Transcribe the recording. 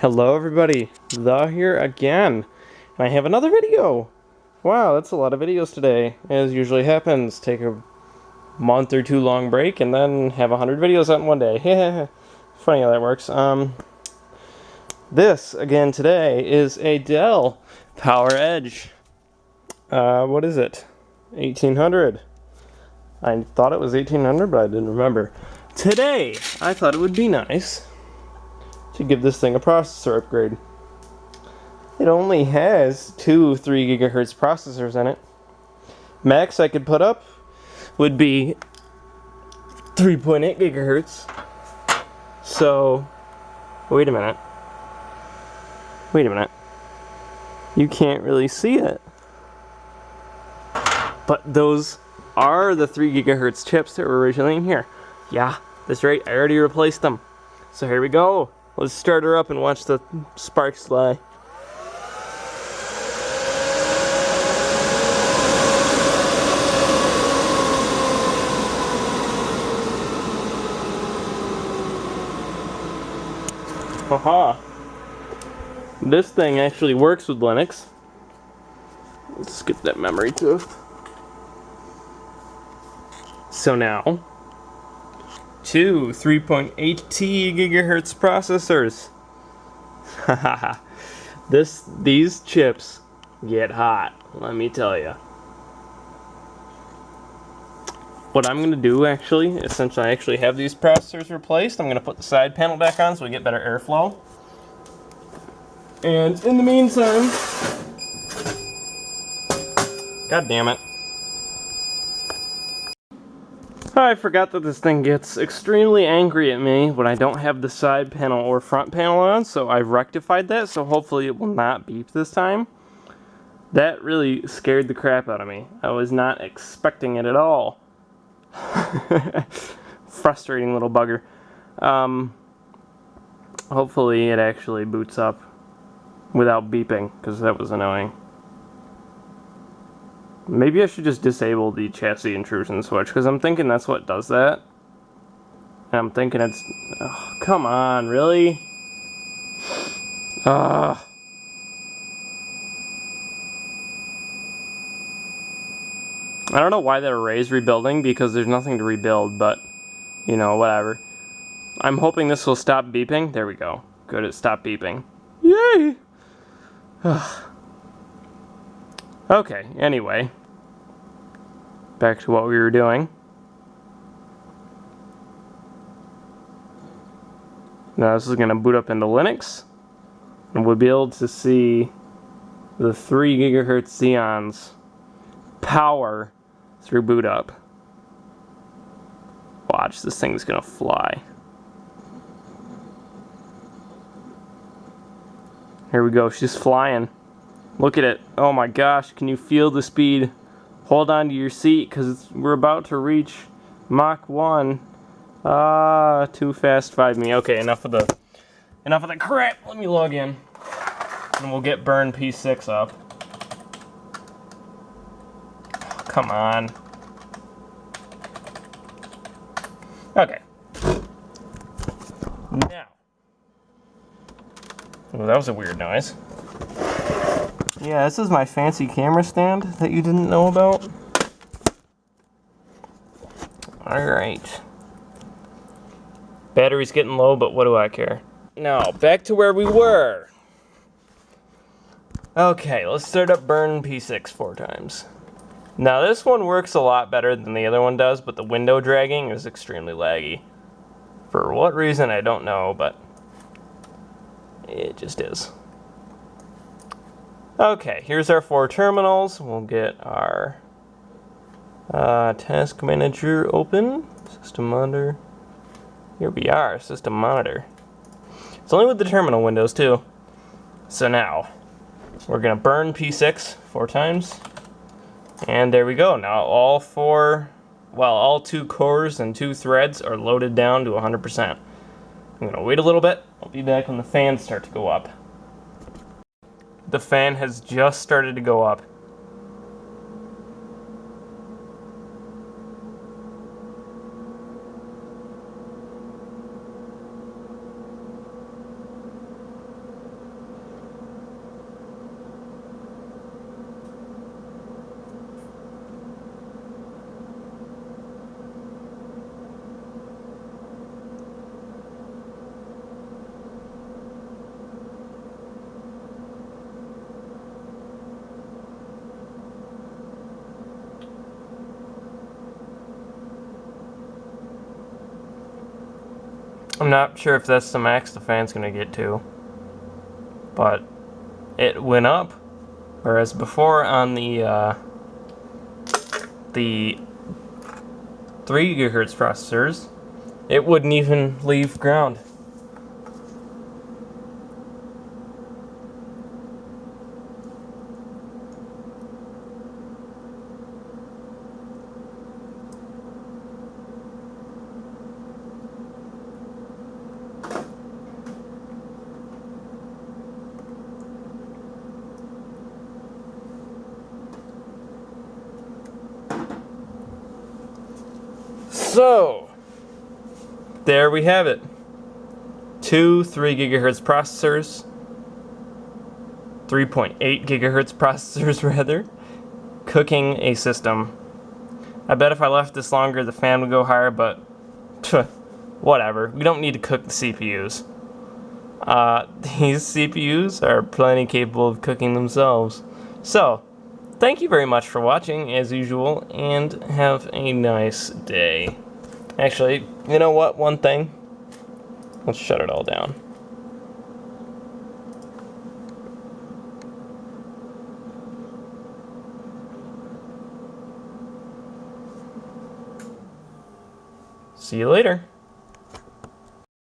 Hello everybody, The here again, and I have another video! Wow, that's a lot of videos today, as usually happens. Take a month or two long break, and then have 100 videos out in one day. Funny how that works. This, again today, is a Dell Poweredge. What is it? 1800. I thought it was 1800, but I didn't remember. Today, I thought it would be nice to give this thing a processor upgrade. It only has two 3 gigahertz processors in it. Max I could put up would be 3.8 gigahertz. So, wait a minute. You can't really see it. But those are the 3 gigahertz chips that were originally in here. Yeah, that's right, I already replaced them. So here we go. Let's start her up and watch the sparks fly. Haha. This thing actually works with Linux. Let's skip that memory tooth. So now, two 3.8 gigahertz processors. Haha. These chips get hot, let me tell you. What I'm gonna do actually is, since I actually have these processors replaced, I'm gonna put the side panel back on so we get better airflow. And in the meantime, god damn it. I forgot that this thing gets extremely angry at me when I don't have the side panel or front panel on, so I've rectified that, so hopefully it will not beep this time. That really scared the crap out of me. I was not expecting it at all. Frustrating little bugger. Hopefully it actually boots up without beeping, because that was annoying. Maybe I should just disable the chassis intrusion switch, because I'm thinking that's what does that. And I'm thinking it's... Oh, come on, really? I don't know why that array is rebuilding, because there's nothing to rebuild, but, you know, whatever. I'm hoping this will stop beeping. There we go. Good, it stopped beeping. Yay! Okay, anyway. Back to what we were doing. Now this is going to boot up into Linux. And we'll be able to see the 3 gigahertz Xeons power through boot up. Watch, this thing's going to fly. Here we go, she's flying. Look at it. Oh my gosh, can you feel the speed? Hold on to your seat, because we're about to reach Mach 1. Too fast, 5 me. Okay, enough of the crap. Let me log in. And we'll get burn P6 up. Oh, come on. Okay. Now. Oh, that was a weird noise. Yeah, this is my fancy camera stand that you didn't know about. Alright. Battery's getting low, but what do I care? Now, back to where we were. Okay, let's start up burn P6 4 times. Now, this one works a lot better than the other one does, but the window dragging is extremely laggy. For what reason, I don't know, but it just is. Okay, here's our 4 terminals. We'll get our task manager open. System monitor. Here we are, system monitor. It's only with the terminal windows too. So now, we're gonna burn P6 4 times. And there we go. Now all 2 cores and 2 threads are loaded down to 100%. I'm gonna wait a little bit. I'll be back when the fans start to go up. The fan has just started to go up. I'm not sure if that's the max the fan's gonna get to, but it went up, whereas before on the 3 gigahertz processors, it wouldn't even leave ground. So, there we have it. 2 3 gigahertz processors, 3.8 gigahertz processors rather, cooking a system. I bet if I left this longer the fan would go higher, but whatever. We don't need to cook the CPUs. These CPUs are plenty capable of cooking themselves. So, thank you very much for watching, as usual, and have a nice day. Actually, you know what? One thing. Let's shut it all down. See you later.